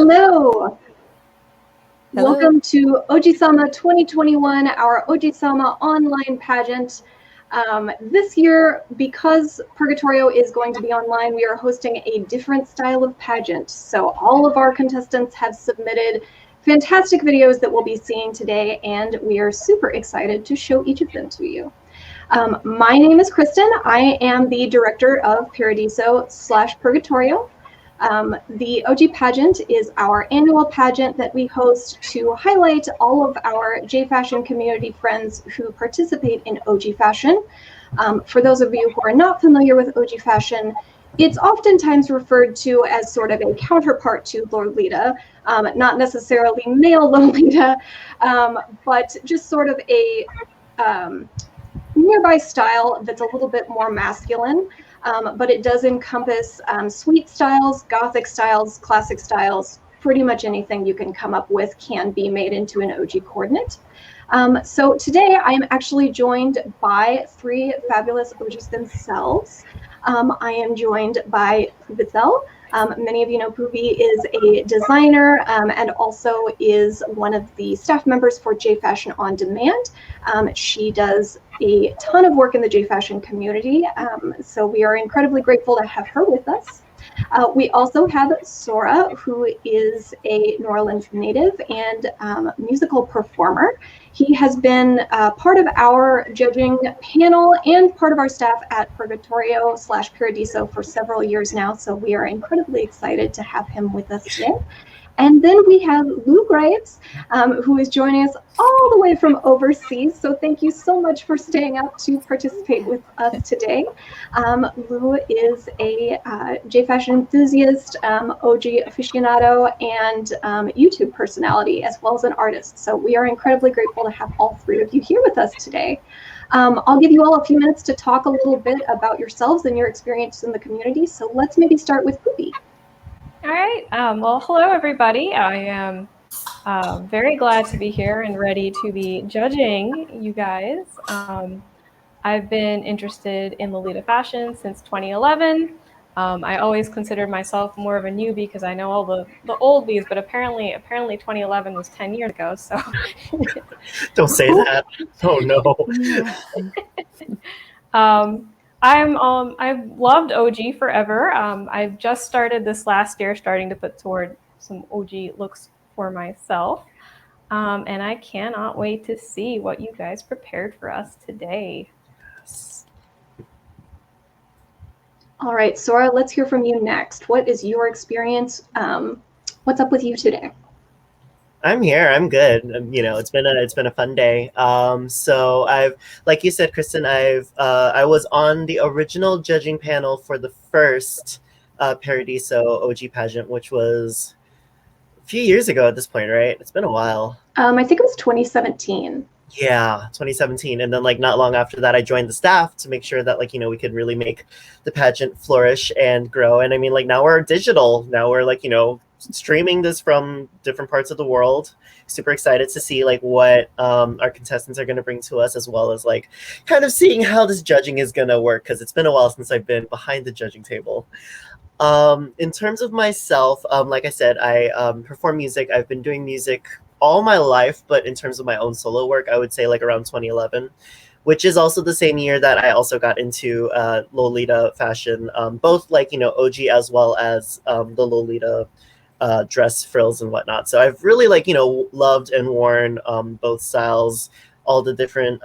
Hello. Hello. Welcome to Ouji-sama 2021, our Ouji-sama online pageant. This year, because Purgatorio is going to be online, we are hosting a different style of pageant. So all of our contestants have submitted fantastic videos that we'll be seeing today, and we are super excited to show each of them to you. My name is Kristen. I am the director of Paradiso/Purgatorio. The Ouji pageant is our annual pageant that we host to highlight all of our J-Fashion community friends who participate in Ouji fashion. For those of you who are not familiar with Ouji fashion, it's oftentimes referred to as sort of a counterpart to Lolita, not necessarily male Lolita, but just sort of a nearby style that's a little bit more masculine. But it does encompass sweet styles, gothic styles, classic styles. Pretty much anything you can come up with can be made into an Ouji coordinate. So today I am actually joined by three fabulous Oujis themselves. I am joined by Pubizel. Many of you know Pubi is a designer and also is one of the staff members for J-Fashion On Demand. She does a ton of work in the J-Fashion community, so we are incredibly grateful to have her with us. We also have Sora, who is a New Orleans native and musical performer. He has been part of our judging panel and part of our staff at Purgatorio/Paradiso for several years now, so we are incredibly excited to have him with us today. And then we have Lou Graves, who is joining us all the way from overseas. So thank you so much for staying up to participate with us today. Lou is a J-Fashion enthusiast, Ouji aficionado, and YouTube personality, as well as an artist. So we are incredibly grateful to have all three of you here with us today. I'll give you all a few minutes to talk a little bit about yourselves and your experience in the community. So let's maybe start with Pubi. All right. Well, hello, everybody. I am very glad to be here and ready to be judging you guys. I've been interested in Lolita fashion since 2011. I always considered myself more of a newbie because I know all the oldies, but apparently 2011 was 10 years ago. So don't say that. Oh no. I've loved Ouji forever. I've just started this last year, starting to put toward some Ouji looks for myself. And I cannot wait to see what you guys prepared for us today. All right, Sora, let's hear from you next. What is your experience? What's up with you today? I'm here. I'm good. You know, it's been a fun day. So I've, like you said, Kristen, I was on the original judging panel for the first Paradiso Ouji pageant, which was a few years ago at this point, right? It's been a while. I think it was 2017. Yeah, 2017. And then like not long after that, I joined the staff to make sure that like, you know, we could really make the pageant flourish and grow. And I mean, like now we're digital. Now we're like, you know, streaming this from different parts of the world. Super excited to see like what our contestants are going to bring to us, as well as like kind of seeing how this judging is going to work, because it's been a while since I've been behind the judging table. In terms of myself, like I said, I perform music. I've been doing music all my life, but in terms of my own solo work, I would say like around 2011, which is also the same year that I also got into Lolita fashion, both like, you know, Ouji as well as the Lolita dress frills and whatnot. So I've really like, you know, loved and worn both styles, all the different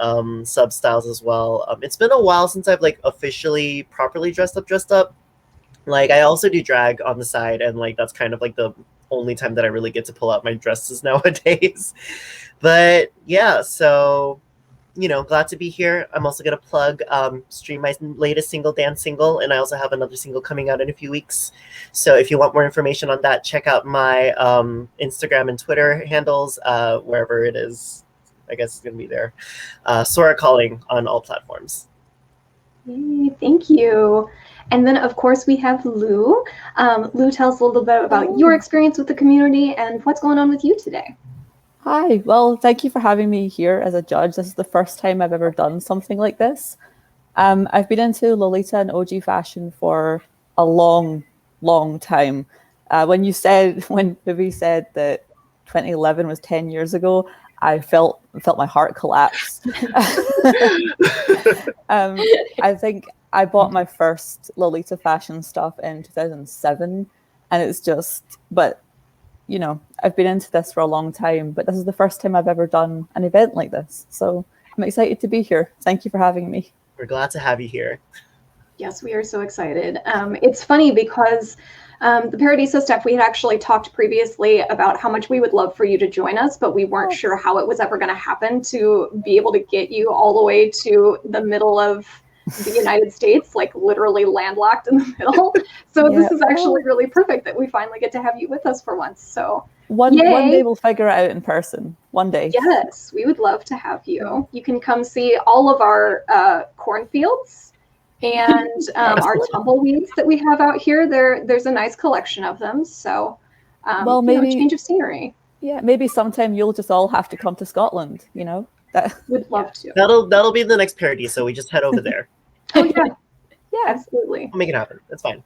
sub styles as well. It's been a while since I've like officially properly dressed up. Like I also do drag on the side, and like that's kind of like the only time that I really get to pull out my dresses nowadays. But yeah, so you know, glad to be here. I'm also gonna plug stream my latest single, Dance Single, and I also have another single coming out in a few weeks. So if you want more information on that, check out my Instagram and Twitter handles, wherever it is. I guess it's gonna be there. Sora Calling on all platforms. Yay, thank you. And then, of course, we have Lou. Lou, tell us a little bit about your experience with the community and what's going on with you today. Hi, well, thank you for having me here as a judge. This is the first time I've ever done something like this. I've been into Lolita and Ouji fashion for a long time. when Vivi said that 2011 was 10 years ago, I felt my heart collapse. I think I bought my first Lolita fashion stuff in 2007, and it's just, but you know, I've been into this for a long time, but this is the first time I've ever done an event like this. So I'm excited to be here. Thank you for having me. We're glad to have you here. Yes, we are so excited. It's funny because the Paradiso staff, we had actually talked previously about how much we would love for you to join us, but we weren't sure how it was ever going to happen to be able to get you all the way to the middle of the United States, like literally landlocked in the middle. So this is actually really perfect that we finally get to have you with us for once. So one day we'll figure it out in person. One day. Yes, we would love to have you. You can come see all of our cornfields and our tumbleweeds that we have out here. There's a nice collection of them. So well, maybe a change of scenery. Yeah, maybe sometime you'll just all have to come to Scotland, you know? Would love to. That'll be the next Paradiso. We just head over there. Oh yeah. Yeah, absolutely. We'll make it happen. That's fine.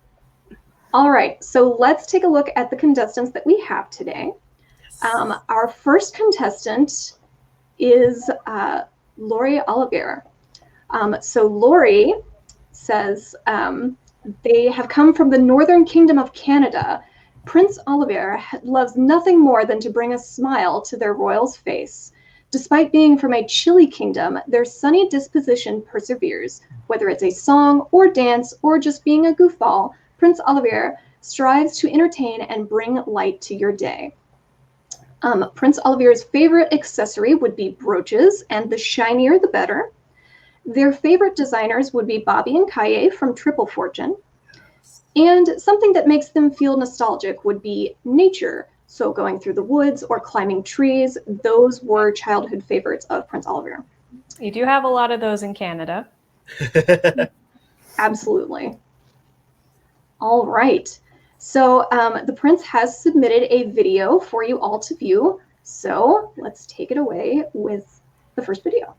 All right, so let's take a look at the contestants that we have today. Yes. Our first contestant is Lori Olivier. So Lori says they have come from the Northern Kingdom of Canada. Prince Olivier loves nothing more than to bring a smile to their royal's face. Despite being from a chilly kingdom, their sunny disposition perseveres. Whether it's a song or dance or just being a goofball, Prince Olivier strives to entertain and bring light to your day. Prince Olivier's favorite accessory would be brooches, and the shinier the better. Their favorite designers would be Bobby and Kaye from Triple Fortune. And something that makes them feel nostalgic would be nature. So going through the woods or climbing trees, those were childhood favorites of Prince Olivier. You do have a lot of those in Canada. Absolutely. All right. So the prince has submitted a video for you all to view. So let's take it away with the first video.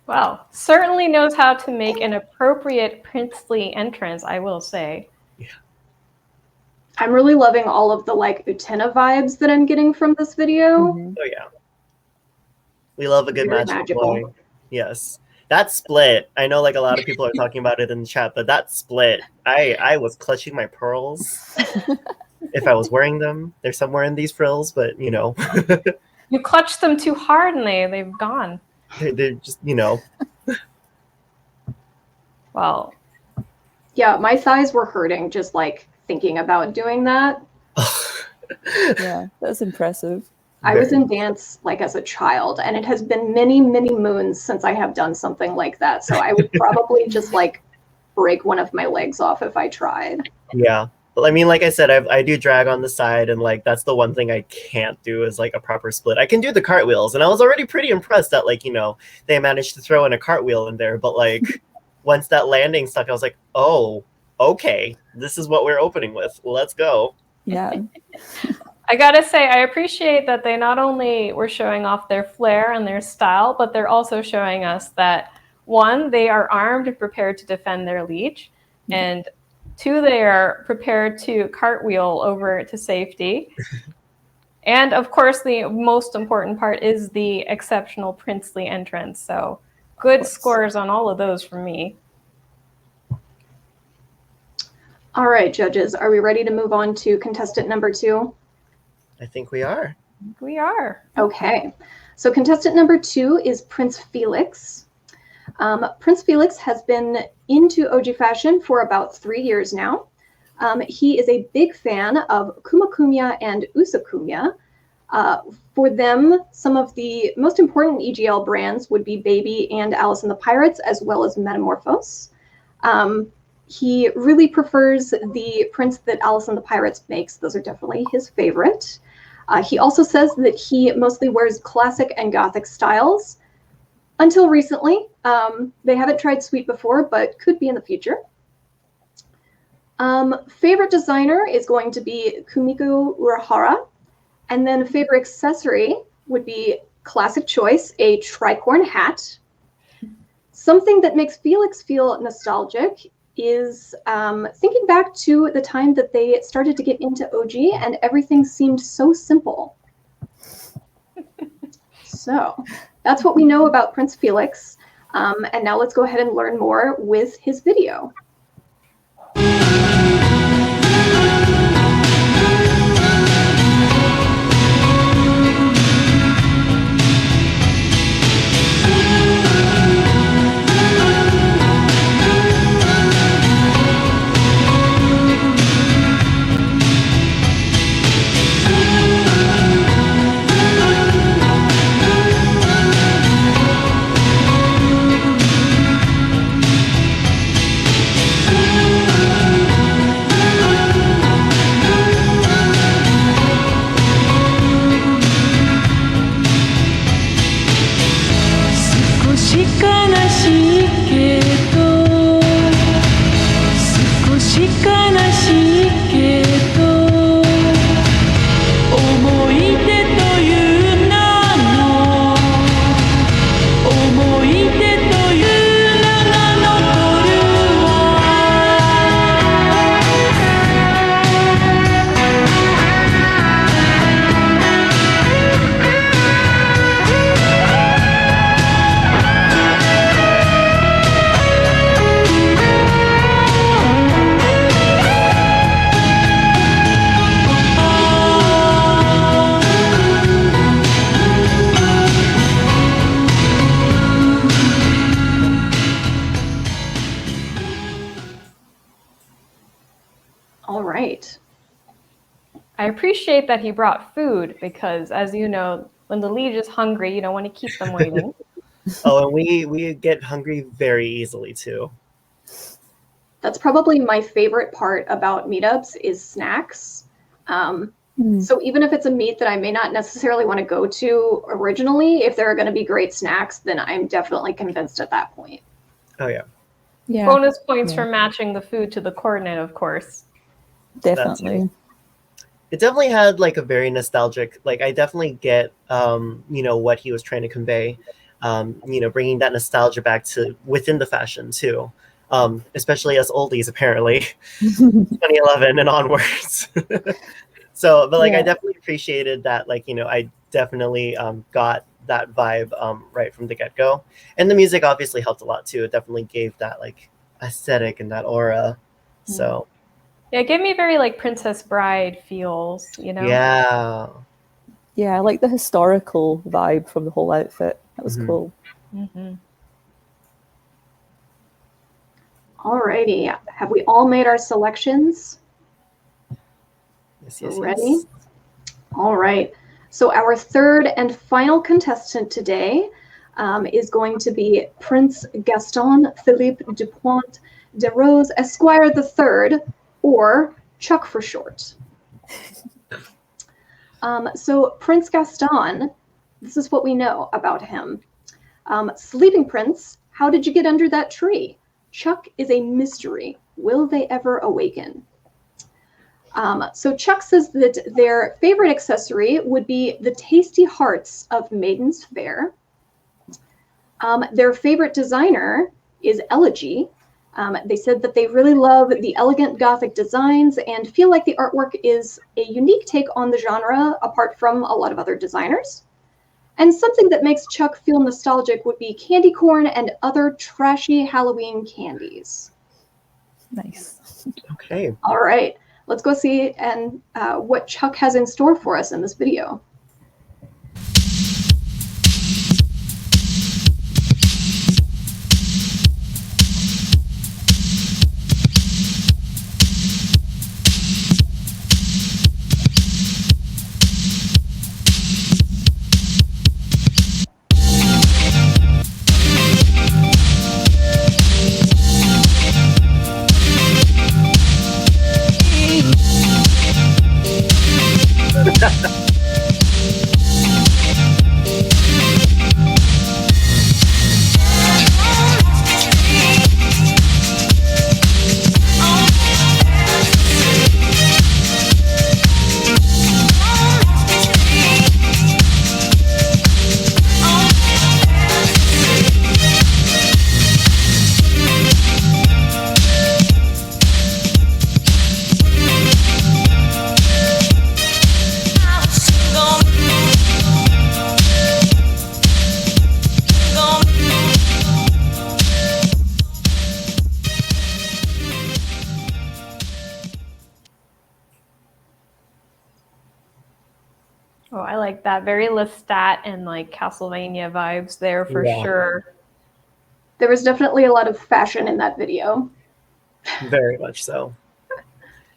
Well, certainly knows how to make an appropriate princely entrance, I will say. Yeah. I'm really loving all of the like Utena vibes that I'm getting from this video. Mm-hmm. Oh yeah. We love a good Very magical. Yes. That split, I know like a lot of people are talking about it in the chat, but that split, I was clutching my pearls. If I was wearing them, they're somewhere in these frills, but you know. You clutched them too hard and they've gone. They're just, you know. Well. Yeah, my thighs were hurting just like thinking about doing that. Yeah, that's impressive. I was in dance like as a child, and it has been many, many moons since I have done something like that. So I would probably just like break one of my legs off if I tried. Yeah. But I mean, like I said, I do drag on the side, and like that's the one thing I can't do is like a proper split. I can do the cartwheels, and I was already pretty impressed that like, you know, they managed to throw in a cartwheel in there. But like once that landing stuck, I was like, oh, okay, this is what we're opening with. Let's go. Yeah. I gotta say, I appreciate that they not only were showing off their flair and their style, but they're also showing us that, one, they are armed and prepared to defend their liege, and two, they are prepared to cartwheel over to safety. And of course, the most important part is the exceptional princely entrance. So good scores on all of those from me. All right, judges, are we ready to move on to contestant number 2? I think we are. We are. Okay, so contestant number 2 is Prince Felix. Prince Felix has been into Ouji fashion for about 3 years now. He is a big fan of Kumakumya and Usakumya. For them, some of the most important EGL brands would be Baby and Alice and the Pirates, as well as Metamorphose. He really prefers the prints that Alice and the Pirates makes. Those are definitely his favorite. He also says that he mostly wears classic and gothic styles. Until recently, they haven't tried sweet before, but could be in the future. Favorite designer is going to be Kumiko Urahara. And then favorite accessory would be classic choice, a tricorn hat. Something that makes Felix feel nostalgic is thinking back to the time that they started to get into Ouji and everything seemed so simple. So that's what we know about Prince Felix. And now let's go ahead and learn more with his video. All right. I appreciate that he brought food because, as you know, when the liege is hungry, you don't want to keep them waiting. Oh, and we get hungry very easily too. That's probably my favorite part about meetups is snacks. So even if it's a meet that I may not necessarily want to go to originally, if there are going to be great snacks, then I'm definitely convinced at that point. Oh yeah. Yeah. Bonus points for matching the food to the coordinate, of course. Definitely. It definitely had like a very nostalgic, like I definitely get, what he was trying to convey, bringing that nostalgia back to within the fashion too, especially as oldies apparently, 2011 and onwards. So, but like I definitely appreciated that, like, I definitely got that vibe right from the get-go. And the music obviously helped a lot too. It definitely gave that like aesthetic and that aura. So yeah, it gave me very like Princess Bride feels, Yeah. Yeah, I like the historical vibe from the whole outfit. That was cool. Mm-hmm. Alrighty, have we all made our selections? Yes. Ready? All right. So our third and final contestant today is going to be Prince Gaston Philippe Dupont de Rose Esquire III, or Chuck for short. So Prince Gaston, this is what we know about him. Sleeping Prince, how did you get under that tree? Chuck is a mystery. Will they ever awaken? So Chuck says that their favorite accessory would be the tasty hearts of Maiden's Fair. Their favorite designer is Ouji. They said that they really love the elegant Gothic designs and feel like the artwork is a unique take on the genre apart from a lot of other designers. And something that makes Chuck feel nostalgic would be candy corn and other trashy Halloween candies. Nice. Okay. All right, let's go see and what Chuck has in store for us in this video. Oh, I like that. Very Lestat and like Castlevania vibes there for Yeah. sure. There was definitely a lot of fashion in that video. Very much so.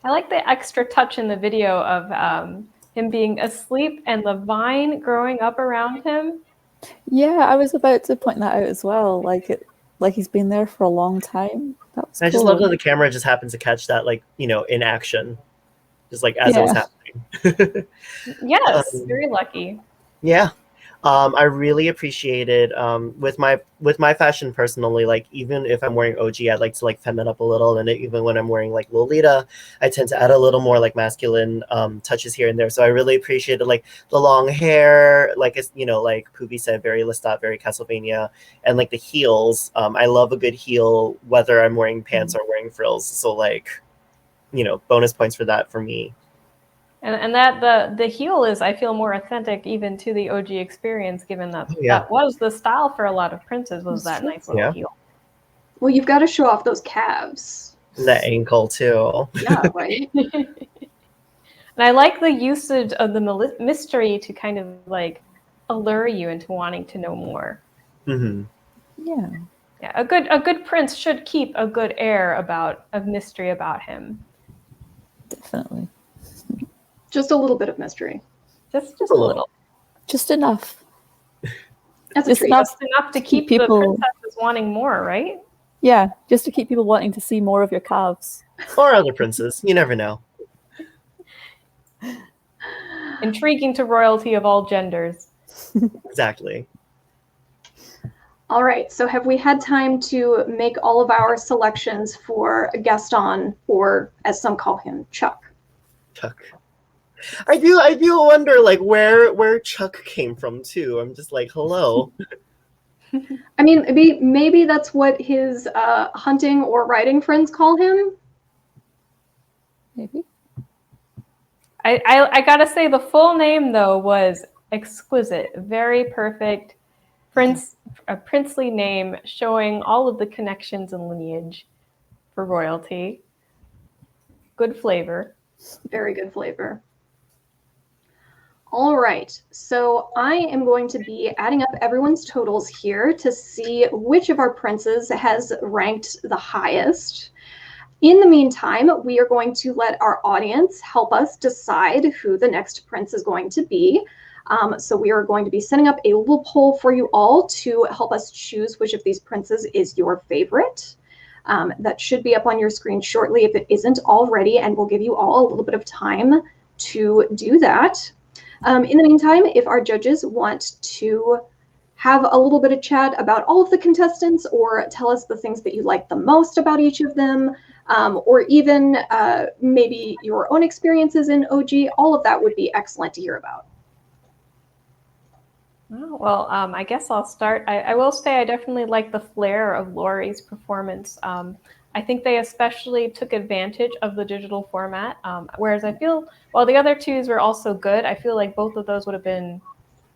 I like the extra touch in the video of him being asleep and the vine growing up around him. Yeah, I was about to point that out as well. Like he's been there for a long time. That was I cool. just love that the camera just happens to catch that, like, you know, in action, just like as it was happening. Yes, very lucky. Yeah. I really appreciated with my fashion personally, like even if I'm wearing OG, I'd like to like femme it up a little, and even when I'm wearing like Lolita, I tend to add a little more like masculine touches here and there. So I really appreciated like the long hair, like it's, you know, like Poopy said, very Lestat, very Castlevania, and like the heels. I love a good heel, whether I'm wearing pants or wearing frills. So like, you know, bonus points for that for me. And that the heel is, I feel, more authentic even to the OG experience, given that that was the style for a lot of princes, was that nice little heel. Well, you've got to show off those calves. And that ankle too. Yeah, right. And I like the usage of the mystery to kind of like allure you into wanting to know more. Mm-hmm. Yeah. Yeah, a good prince should keep a good air of mystery about him. Definitely. Just a little bit of mystery. Just a little. Just enough. That's just enough to keep the princesses wanting more, right? Yeah, just to keep people wanting to see more of your calves. Or other princes. You never know. Intriguing to royalty of all genders. Exactly. All right, so have we had time to make all of our selections for Gaston, or as some call him, Chuck? Chuck. I do wonder like where Chuck came from too. I'm just like, hello. I mean, maybe that's what his hunting or riding friends call him. Maybe. I gotta say the full name though was exquisite, very perfect. A princely name showing all of the connections and lineage for royalty. Good flavor. Very good flavor. All right, so I am going to be adding up everyone's totals here to see which of our princes has ranked the highest. In the meantime, we are going to let our audience help us decide who the next prince is going to be. So we are going to be setting up a little poll for you all to help us choose which of these princes is your favorite. That should be up on your screen shortly if it isn't already, and we'll give you all a little bit of time to do that. In the meantime, if our judges want to have a little bit of chat about all of the contestants, or tell us the things that you like the most about each of them, or even maybe your own experiences in OG, all of that would be excellent to hear about. Oh, well, I guess I'll start. I will say I definitely like the flair of Laurie's performance. I think they especially took advantage of the digital format, whereas I feel, while the other twos were also good, I feel like both of those would have been,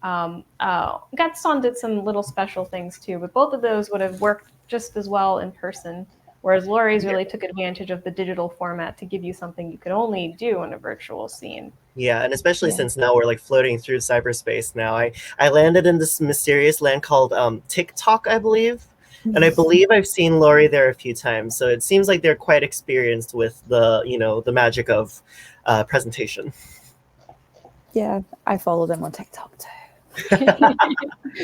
Gaston did some little special things too, but both of those would have worked just as well in person. Whereas Lori's really took advantage of the digital format to give you something you could only do in a virtual scene. Yeah, and especially since now we're like floating through cyberspace now. I landed in this mysterious land called TikTok, I believe. And I believe I've seen Lori there a few times. So it seems like they're quite experienced with the, the magic of presentation. Yeah, I follow them on TikTok too.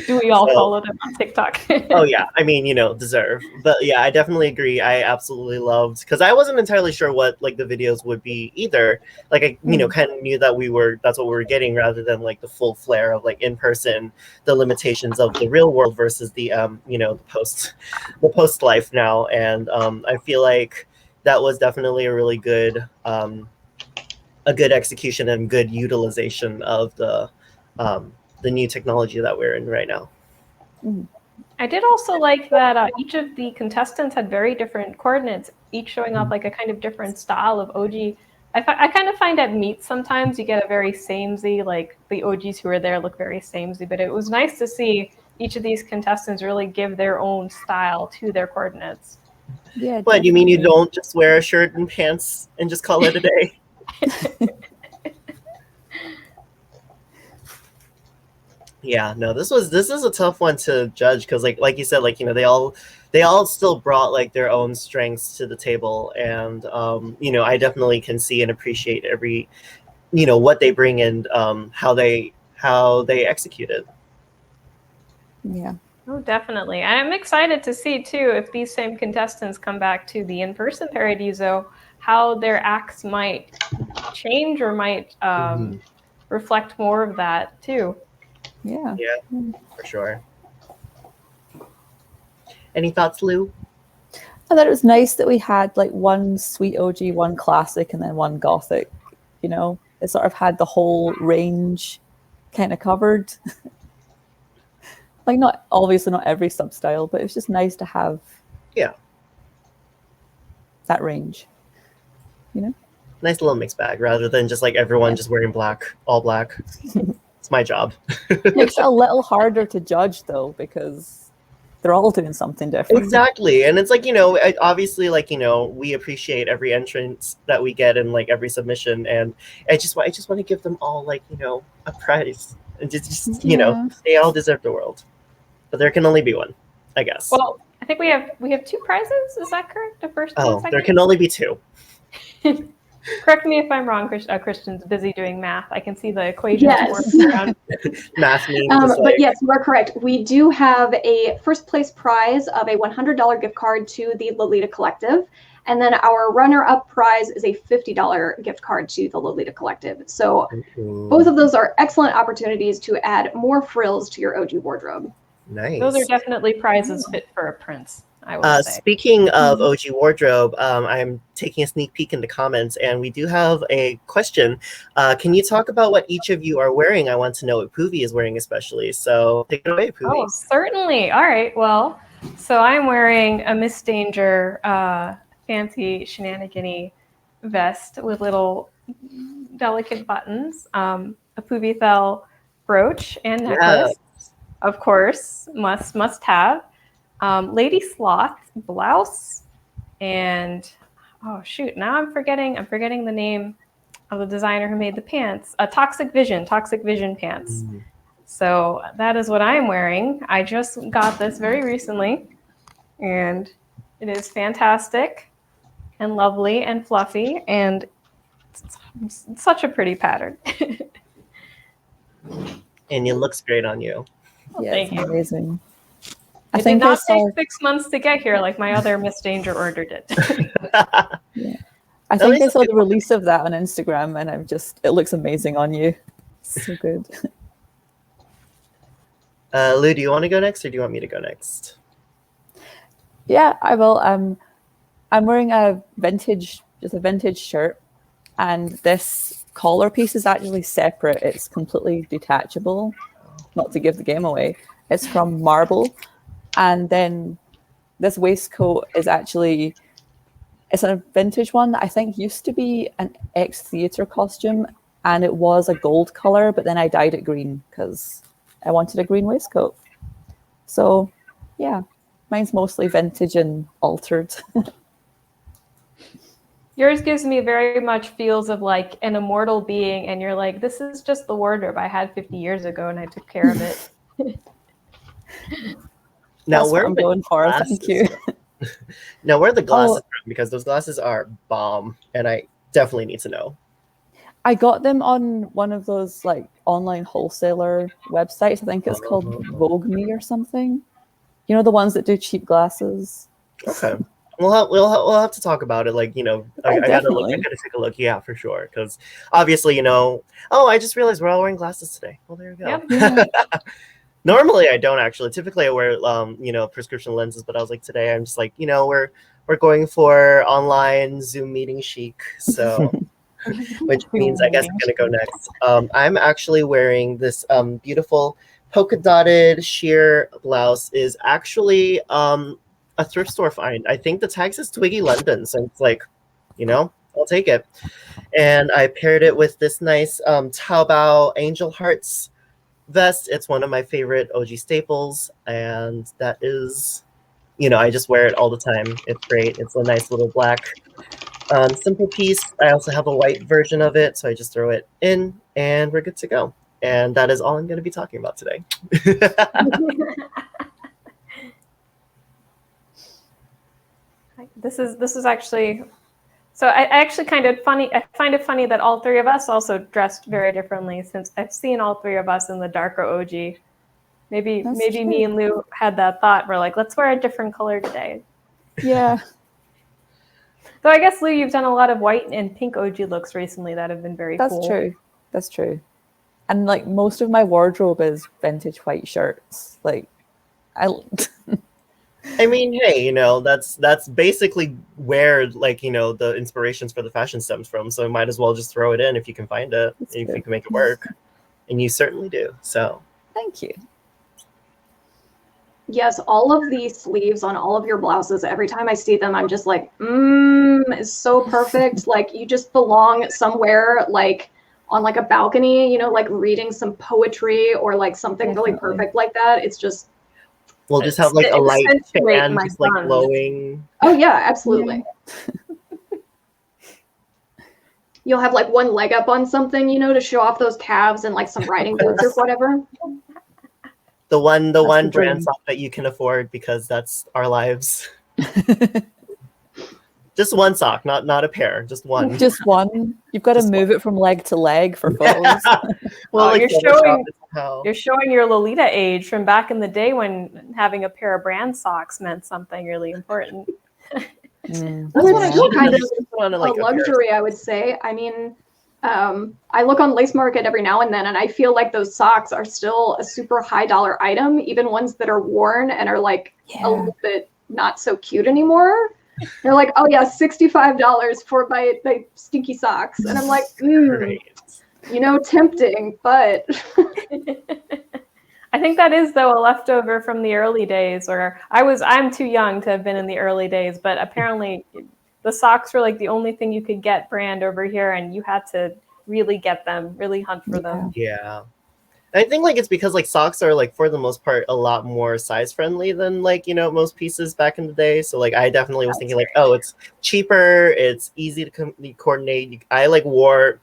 Do we all follow them on TikTok? Oh yeah, I mean, deserve. But yeah, I definitely agree. I absolutely loved, because I wasn't entirely sure what like the videos would be either. Like I, kind of knew that that's what we were getting, rather than like the full flair of like in person, the limitations of the real world versus the the post life now. And I feel like that was definitely a really good execution and good utilization of the new technology that we're in right now. I did also like that each of the contestants had very different coordinates, each showing off like a kind of different style of Ouji. I kind of find at meets sometimes you get a very samey, like the Oujis who are there look very samey, but it was nice to see each of these contestants really give their own style to their coordinates. Yeah. What, you mean you don't just wear a shirt and pants and just call it a day? Yeah, no, this is a tough one to judge, because like you said, like they all still brought like their own strengths to the table, and I definitely can see and appreciate every what they bring and how they execute it. Yeah. Oh, definitely. I'm excited to see too if these same contestants come back to the in-person parodies, though, how their acts might change or might reflect more of that too. Yeah. Yeah, for sure. Any thoughts, Lou? I thought it was nice that we had like one sweet Ouji, one classic, and then one gothic. It sort of had the whole range kind of covered. Like obviously not every sub-style, but it's just nice to have that range. Nice little mixed bag, rather than just like everyone just wearing black, all black. It's my job. Makes it a little harder to judge though, because they're all doing something different. Exactly. And it's like, obviously, like, we appreciate every entrance that we get and like every submission, and I just want to give them all like, a prize, and just they all deserve the world, but there can only be one, I guess. Well, I think we have two prizes. Is that correct? The first one, there can only be two. Correct me if I'm wrong. Christian's busy doing math. I can see the equation. Yes. Math means but yes, you are correct. We do have a first place prize of a $100 gift card to the Lolita Collective. And then our runner-up prize is a $50 gift card to the Lolita Collective. So both of those are excellent opportunities to add more frills to your Ouji wardrobe. Nice. Those are definitely prizes fit for a prince, I would say. Speaking of Ouji wardrobe, I'm taking a sneak peek into comments, and we do have a question. Can you talk about what each of you are wearing? I want to know what Poovy is wearing especially. So take it away, Poovy. Oh, certainly. All right. Well, so I'm wearing a Miss Danger fancy shenanigan-y vest with little delicate buttons, a Poovy Thel brooch and necklace. Yes. Of course, must have. Lady Sloth blouse, and oh shoot, now I'm forgetting the name of the designer who made the pants. Toxic Vision pants. So that is what I'm wearing. I just got this very recently, and it is fantastic and lovely and fluffy, and it's such a pretty pattern. And it looks great on you. Yeah, thank you. Amazing. It did not take 6 months to get here like my other Miss Danger order did. Yeah. I think I saw the release of that on Instagram, and it looks amazing on you. So good. Lou, do you want to go next, or do you want me to go next? Yeah, I will. I'm wearing a vintage shirt, and this collar piece is actually separate. It's completely detachable. Not to give the game away. It's from Marble. And then this waistcoat is it's a vintage one that I think used to be an ex-theater costume, and it was a gold color, but then I dyed it green because I wanted a green waistcoat. So yeah, mine's mostly vintage and altered. Yours gives me very much feels of like an immortal being, and you're like, this is just the wardrobe I had 50 years ago, and I took care of it. Now That's what I'm going for. Thank you. Now where are the glasses from? Because those glasses are bomb, and I definitely need to know. I got them on one of those like online wholesaler websites. I think it's called Vogue Me or something. You know, the ones that do cheap glasses. Okay. We'll have to talk about it. Like, you know, I gotta look. I definitely. gotta take a look. Yeah, for sure. Because obviously, you know. Oh, I just realized we're all wearing glasses today. Well, there you go. Yep. Normally, I don't actually. Typically, I wear you know, prescription lenses. But I was like, today, I'm just like, you know, we're going for online Zoom meeting chic. So, which means I guess I'm gonna go next. I'm actually wearing this beautiful polka dotted sheer blouse. Is actually a thrift store find. I think the tag says Twiggy London, so it's like, you know, I'll take it. And I paired it with this nice Taobao Angel Hearts vest. It's one of my favorite OG staples, and that is, you know, I just wear it all the time. It's great. It's a nice little black simple piece. I also have a white version of it, so I just throw it in, and we're good to go. And that is all I'm going to be talking about today. This is actually, so I actually kind of funny. I find it funny that all three of us also dressed very differently, since I've seen all three of us in the darker OG. Maybe me and Lou had that thought. We're like, let's wear a different color today. Yeah. So I guess, Lou, you've done a lot of white and pink OG looks recently that have been very cool. That's true. That's true. And like most of my wardrobe is vintage white shirts. Like I mean, hey, you know, that's basically where, like, you know, the inspirations for the fashion stems from. So might as well just throw it in if you can find it, if you can make it work. And you certainly do. So thank you. Yes, all of these sleeves on all of your blouses, every time I see them, I'm just like, it's so perfect. Like you just belong somewhere, like on like a balcony, you know, like reading some poetry or like something really perfect like that. It's just, we'll just have like a light fan just like glowing. Oh yeah, absolutely. You'll have like one leg up on something, you know, to show off those calves and like some riding boots or whatever. The one brand sock that you can afford, because that's our lives. Just one sock, not a pair, just one. Just one. You've got to move it from leg to leg for photos. Well, like you're showing your Lolita age from back in the day when having a pair of brand socks meant something really important. That's what I feel kind of a luxury, I would say. I mean, I look on Lace Market every now and then, and I feel like those socks are still a super high dollar item, even ones that are worn and are like a little bit not so cute anymore. They're like, oh yeah, $65 for my stinky socks. And I'm like, you know, tempting, but I think that is, though, a leftover from the early days, or I'm too young to have been in the early days, but apparently the socks were like the only thing you could get brand over here, and you had to really get them, really hunt for them. Yeah. I think like it's because like socks are like for the most part a lot more size friendly than like, you know, most pieces back in the day. So like I definitely was thinking like, oh, it's cheaper, it's easy to coordinate. I like wore,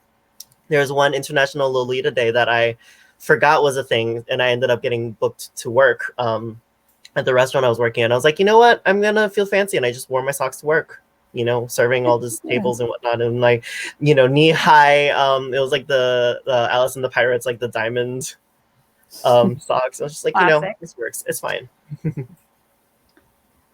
there's one International Lolita Day that I forgot was a thing, and I ended up getting booked to work at the restaurant I was working at. I was like, you know what, I'm gonna feel fancy, and I just wore my socks to work, you know, serving all these tables and whatnot, and like, you know, knee high. It was like the Alice and the Pirates, like the diamond socks. I was just like, you know, this works. It's fine.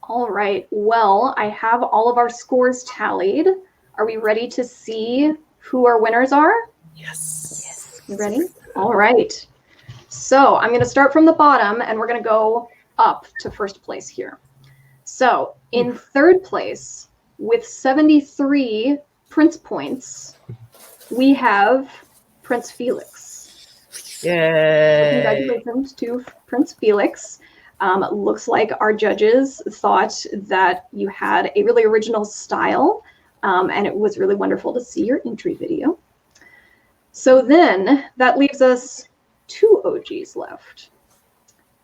All right. Well, I have all of our scores tallied. Are we ready to see who our winners are? Yes. You ready? All right. So I'm going to start from the bottom, and we're going to go up to first place here. So in third place, with 73 Prince points, we have Prince Felix. Yay! Congratulations to Prince Felix. Looks like our judges thought that you had a really original style, and it was really wonderful to see your entry video. So then that leaves us 2 OGs left.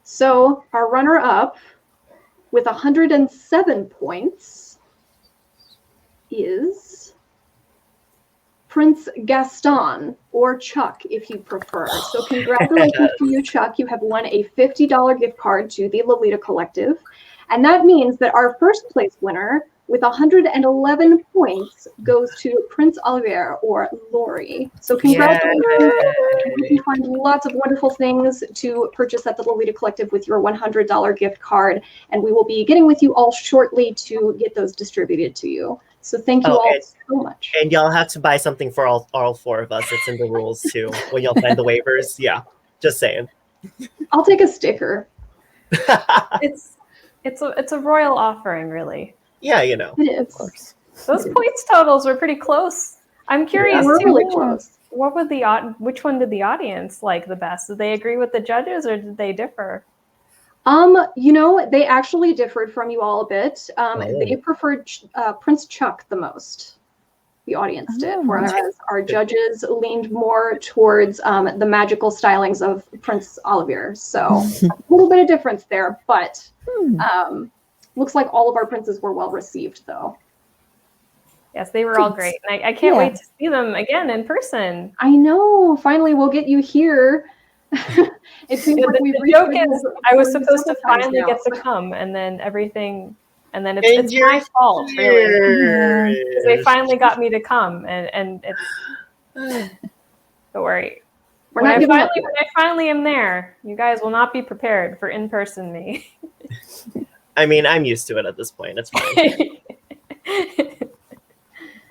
So our runner-up with 107 points is Prince Gaston, or Chuck, if you prefer. So congratulations to you, Chuck. You have won a $50 gift card to the Lolita Collective. And that means that our first place winner with 111 points goes to Prince Olivier, or Lori. So congratulations. You can find lots of wonderful things to purchase at the Lolita Collective with your $100 gift card. And we will be getting with you all shortly to get those distributed to you. So thank you all so much. And y'all have to buy something for all four of us. It's in the rules too. When y'all find the waivers. Yeah. Just saying. I'll take a sticker. It's a royal offering, really. Yeah, you know. It is. Of course. Those points totals were pretty close. I'm curious. We're really close. What would which one did the audience like the best? Did they agree with the judges, or did they differ? You know, they actually differed from you all a bit. They preferred Prince Chuck the most. The audience did, whereas our judges leaned more towards the magical stylings of Prince Olivier. So a little bit of difference there, but looks like all of our princes were well received, though. Yes, they were all great. And I can't wait to see them again in person. I know. Finally, we'll get you here. It seems like the joke is I was supposed to finally get to come, and then it's my fault, really, because they finally got me to come, and it's don't worry. When I finally am there, you guys will not be prepared for in-person me. I mean, I'm used to it at this point. It's fine.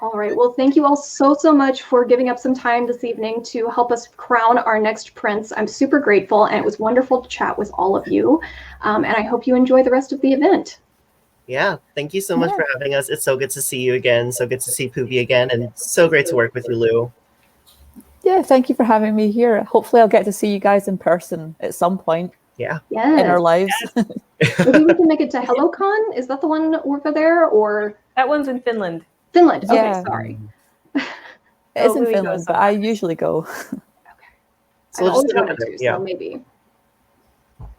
All right. Well, thank you all so much for giving up some time this evening to help us crown our next prince. I'm super grateful, and it was wonderful to chat with all of you. And I hope you enjoy the rest of the event. Yeah. Thank you so much for having us. It's so good to see you again. So good to see Poopy again. And so great to work with you, Lou. Yeah. Thank you for having me here. Hopefully I'll get to see you guys in person at some point. Yeah. In our lives. Maybe we can make it to HelloCon. Is that the one over there, or? That one's in Finland. Finland. Okay, sorry. It is in Finland, but I usually go. Okay. So we'll just do it, so maybe.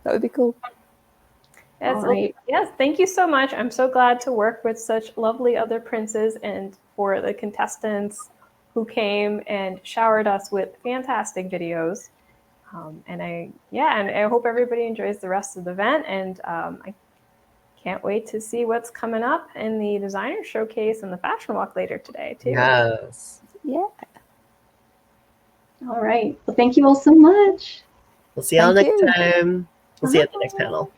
That would be cool. Yes, yes, thank you so much. I'm so glad to work with such lovely other princes, and for the contestants who came and showered us with fantastic videos. And I hope everybody enjoys the rest of the event. And I can't wait to see what's coming up in the designer showcase and the fashion walk later today, too. Yes. Yeah. All right. Well, thank you all so much. We'll see y'all next time. We'll see you at the next panel.